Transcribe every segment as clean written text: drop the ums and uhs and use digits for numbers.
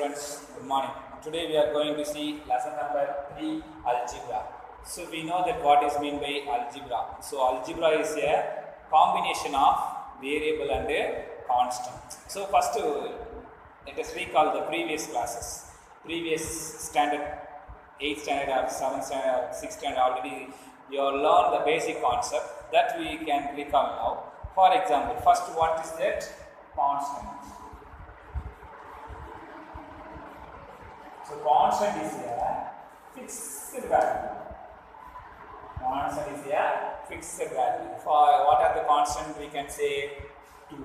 students, good morning. Today we are going to see lesson number 3, algebra. So we know that what is meant by algebra. So algebra is a combination of variable and a constant. So first let us recall the previous classes. Previous standard, 8th standard or 7th standard or 6th standard already you have learned the basic concept that we can recall now. For example, first what is that? Constant. So constant is a fixed value. Constant is a fixed value. For what are the constants? We can say 2,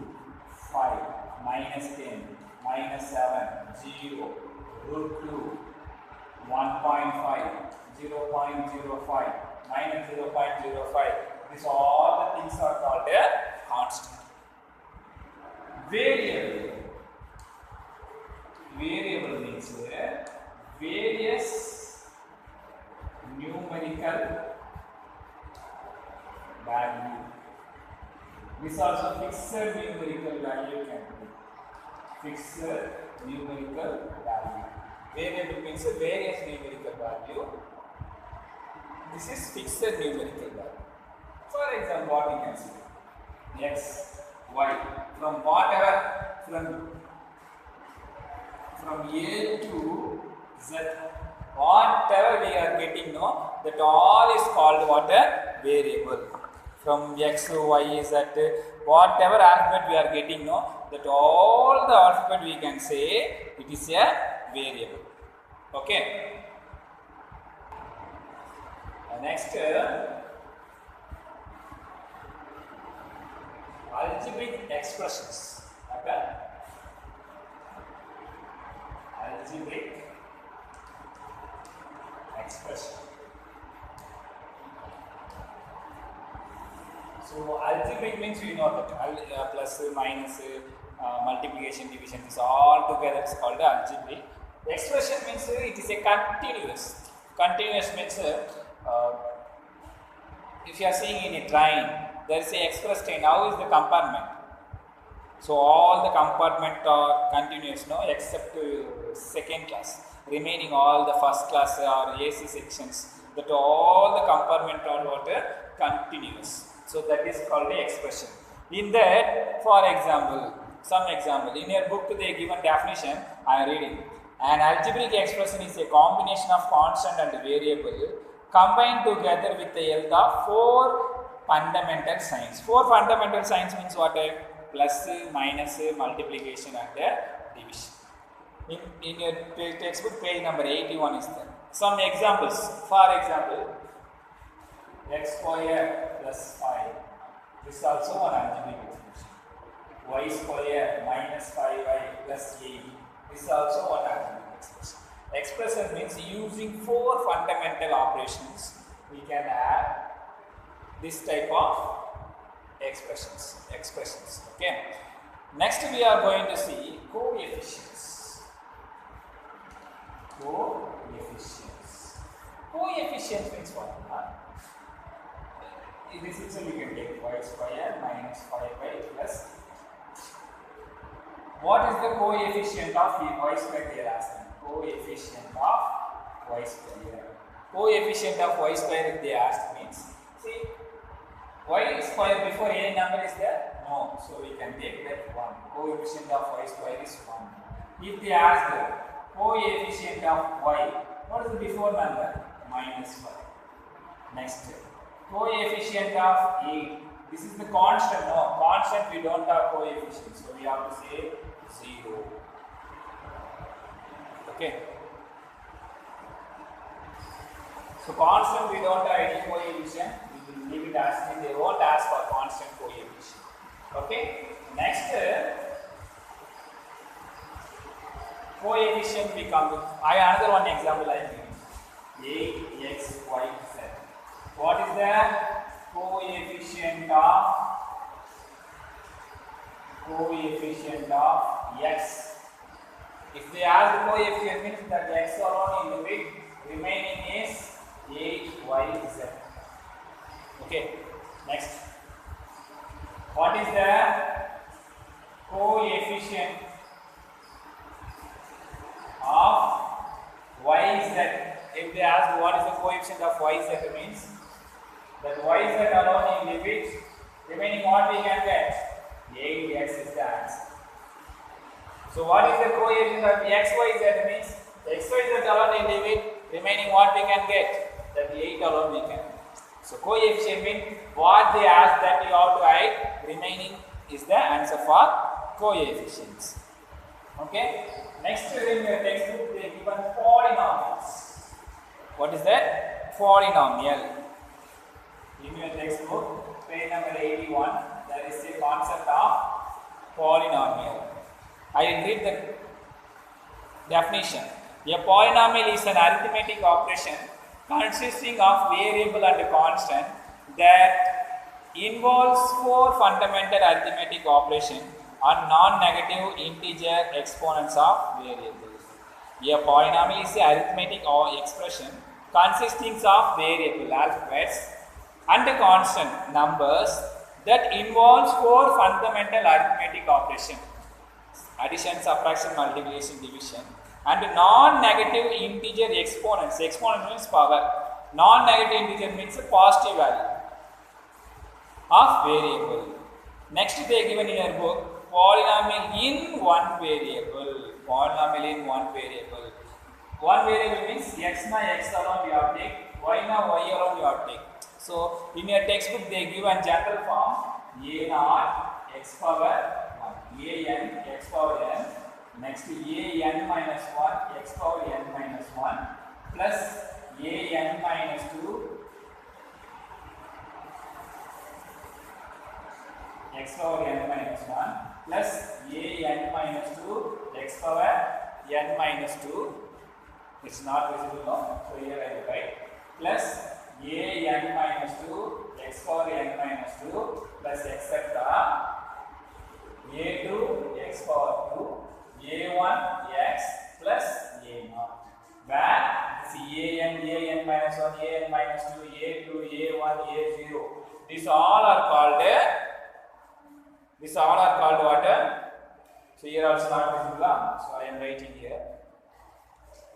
5, minus 10, minus 7, 0, root 2, 1.5, 0.05, minus 0.05. These all the things are called a constant. Variable. Variable means various numerical value. This also fixed numerical value can be. Fixed numerical value. Variable means various numerical value. This is fixed numerical value. For example, what we can see? X, Y. From whatever, from A to Z, whatever we are getting, that all is called what a variable. From X to Y, Z, whatever alphabet we are getting, that all the alphabet we can say it is a variable. Okay. Next, algebraic expressions. Okay. Algebraic expression. So algebraic means we know that plus, minus, multiplication, division is all together is called algebraic. Expression means it is a continuous. Continuous means if you are seeing in a train, there is a express train. How is the compartment? So all the compartment are continuous, except second class. Remaining all the first class or AC sections, that all the compartment are what continuous. So that is called the expression. In that, for example, some example in your book they given definition. I am reading. An algebraic expression is a combination of constant and variable combined together with the help of 4 fundamental signs. 4 fundamental signs means what? Plus, minus, multiplication and division. In your textbook, page number 81 is there. Some examples. For example, x square plus 5. This is also one algebraic expression. Y square minus 5y plus 8. This is also one algebraic expression. Expression means using 4 fundamental operations, we can add this type of expressions. Okay. Next, we are going to see coefficients. Coefficients means what? In this system, we can take y square minus 5y plus. What is the coefficient of y square they are asking? Coefficient of y square. Coefficient of y square if they ask means, see, y square before any number is there? No. So we can take that 1. Coefficient of y square is 1. If they ask the coefficient of y, what is the before number? Minus 5. Next, coefficient of 8. This is the constant. No, constant we don't have coefficient. So we have to say 0. Okay. So constant we don't have any coefficient. We will leave it as they won't ask for constant coefficient. Okay. Next, coefficient we come with. I have another one example I give. 8x, y, z. What is the coefficient of x? If they ask the coefficient means that x alone in the bit, remaining is 8yz. Okay. Next, what is the coefficient coefficient of yz means that yz alone in limit remaining what we can get? 8x is the answer. So what is the coefficient of xyz means xyz alone in limit remaining what we can get? That 8 alone we can get. So coefficient means what they ask that you have to write, remaining is the answer for coefficients. Okay. Next in your textbook they given polynomials. What is that? Polynomial. In your textbook, page number 81, there is a concept of polynomial. I will read the definition. A polynomial is an arithmetic operation consisting of variable and constant that involves 4 fundamental arithmetic operations on non-negative integer exponents of variables. A polynomial is an arithmetic expression consisting of variable alphabets and constant numbers that involves 4 fundamental arithmetic operations: addition, subtraction, multiplication, division, and non-negative integer exponents. Exponent means power. Non-negative integer means a positive value of variable. Next they given in your book polynomial in one variable. Polynomial in one variable. One variable means x na x alone you have to take, y na y alone you have to take. So in your textbook they give a general form a naught x power 1, a n x power n, next a n minus 1 x power n minus 1 plus a n minus 2 x power n minus 1 plus a n minus 2 x power n minus 2. It's not visible now, so here I will write plus a n minus 2 x power n minus 2 plus etc. a2 x power 2 a1 x plus a0, where this a n minus 1 a n minus 2 a2 a1 a0, these all are called what? So here also not visible, so I am writing here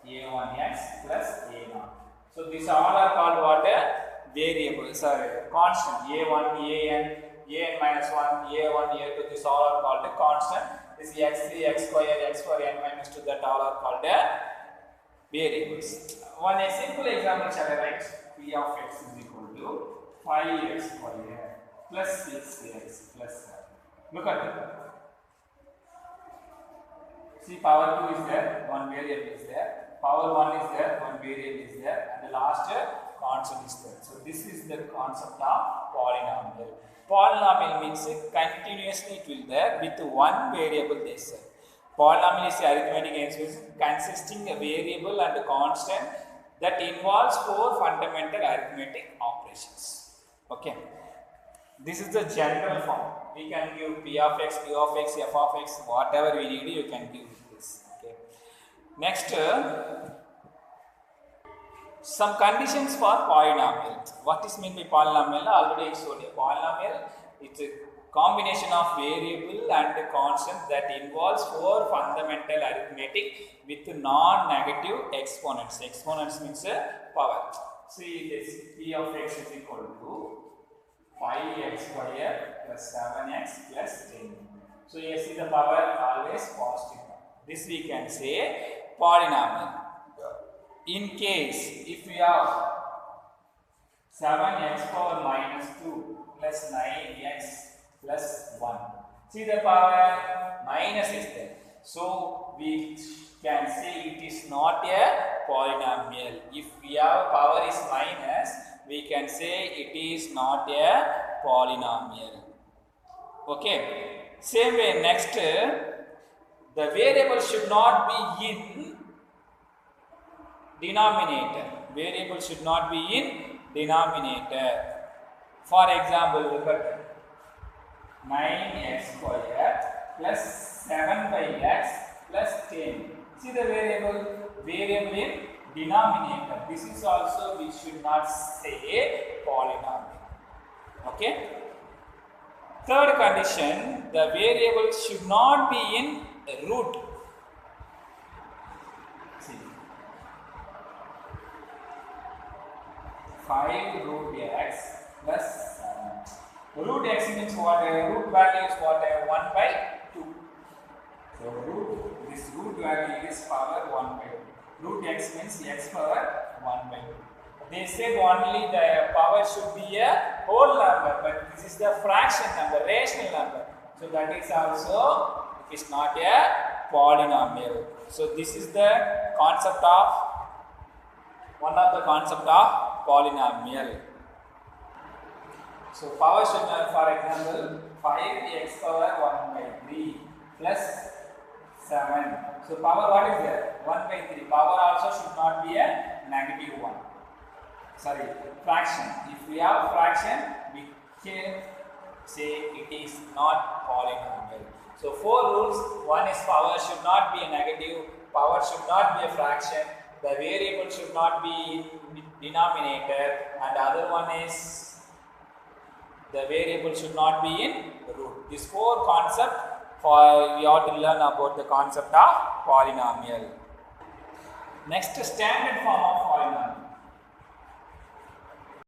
a1x plus a0. So these all are called what? Variables, constant. A1, an minus 1, a1, a2, these all are called constant. This x3, x square, x power n minus 2, that all are called variables. A simple example shall I write? P of x is equal to 5x square plus 6x plus 7. Look at it. See, power 2 is there, one variable is there, power 1 is there, one variable is there, and the last constant is there. So this is the concept of polynomial. Polynomial means continuously it will there with one variable they say. Polynomial is arithmetic expression consisting a variable and a constant that involves 4 fundamental arithmetic operations. Okay. This is the general form. We can give P of x, Q of x, F of x, whatever we need, you can give this. Okay. Next, some conditions for polynomial. What is meant by polynomial? Already I showed you. Polynomial, it's a combination of variable and constant that involves 4 fundamental arithmetic with non-negative exponents. Exponents means power. See, this P of x is equal to 5x square plus 7x plus 10. So you see the power always positive. This we can say polynomial. In case if we have 7x power minus 2 plus 9x plus 1. See the power minus is there. So we can say it is not a polynomial. If we have power is minus, we can say it is not a polynomial. Okay. Same way, next, the variable should not be in denominator. Variable should not be in denominator. For example, look at 9x squared plus 7 by x plus 10. See the variable in denominator. This is also we should not say polynomial. Okay. Third condition, the variable should not be in root. See. 5 root x plus 7. Root x means what? Root value is what? 1 by 2. So this root value is power 1 by 2. Root x means x power 1 by 2. They said only the power should be a whole number, but this is the fraction number, rational number. So that is also, it is not a polynomial. So this is the concept of, one of the concept of polynomial. So power should not, for example, 5x power 1 by 3 plus 7. So power what is there? 1 by 3. Power also should not be a negative 1. Sorry, fraction. If we have fraction, we can say it is not polynomial. So 4 rules. One is power should not be a negative, power should not be a fraction, the variable should not be denominator, and the other one is the variable should not be in root. These 4 concepts we ought to learn about the concept of polynomial. Next, standard form of